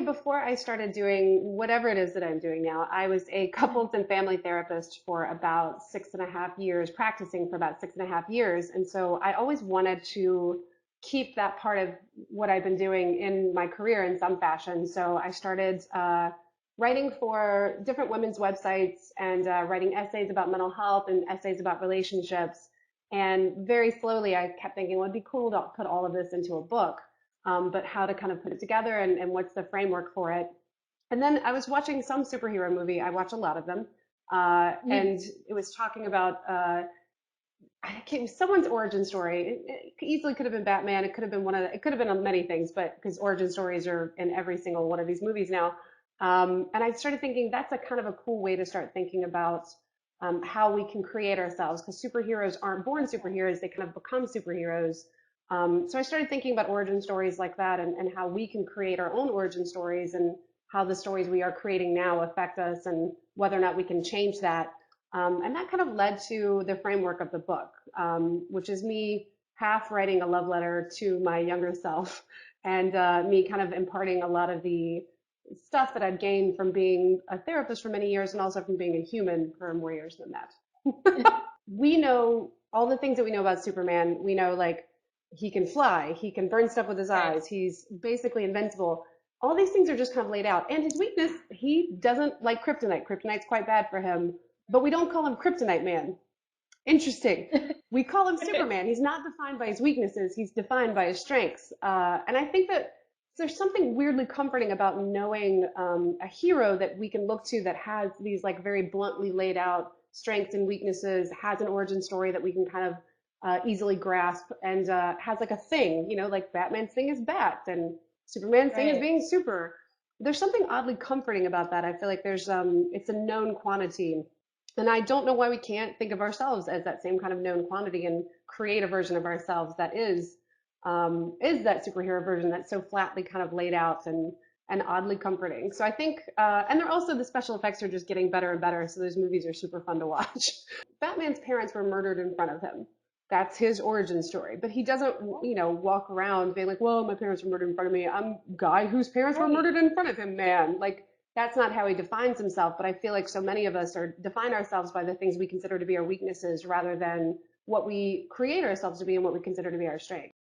before I started doing whatever it is that I'm doing now, I was a couples and family therapist for about 6.5 years, practicing for about 6.5 years. And so I always wanted to keep that part of what I've been doing in my career in some fashion. So I started writing for different women's websites and writing essays about mental health and essays about relationships. And very slowly, I kept thinking, well, it'd be cool to put all of this into a book, but how to kind of put it together and what's the framework for it. And then I was watching some superhero movie. I watch a lot of them. Mhm. And it was talking about someone's origin story. It easily could have been Batman. It could have been it could have been many things, but because origin stories are in every single one of these movies now. And I started thinking that's a kind of a cool way to start thinking about how we can create ourselves, because superheroes aren't born superheroes, they kind of become superheroes. So I started thinking about origin stories like that, and how we can create our own origin stories, and how the stories we are creating now affect us, and whether or not we can change that. And that kind of led to the framework of the book, which is me half writing a love letter to my younger self, and me kind of imparting a lot of the stuff that I'd gained from being a therapist for many years and also from being a human for more years than that. We know all the things that we know about Superman. We know, like, he can fly, he can burn stuff with his Right. eyes, he's basically invincible. All these things are just kind of laid out. And his weakness, he doesn't like kryptonite. Kryptonite's quite bad for him, but we don't call him Kryptonite Man. Interesting. We call him Superman. He's not defined by his weaknesses, he's defined by his strengths. And I think that there's something weirdly comforting about knowing a hero that we can look to that has these, like, very bluntly laid out strengths and weaknesses, has an origin story that we can kind of easily grasp, and has like a thing, like Batman's thing is bat, and Superman's thing is Right. being super. There's something oddly comforting about that. I feel like it's a known quantity, and I don't know why we can't think of ourselves as that same kind of known quantity and create a version of ourselves that is that superhero version that's so flatly kind of laid out and oddly comforting. So I think, and they're also, the special effects are just getting better and better. So those movies are super fun to watch. Batman's parents were murdered in front of him. That's his origin story. But he doesn't, walk around being like, "Well, my parents were murdered in front of me. I'm a guy whose parents were Right. murdered in front of him, man." Like, that's not how he defines himself. But I feel like so many of us define ourselves by the things we consider to be our weaknesses rather than what we create ourselves to be and what we consider to be our strengths.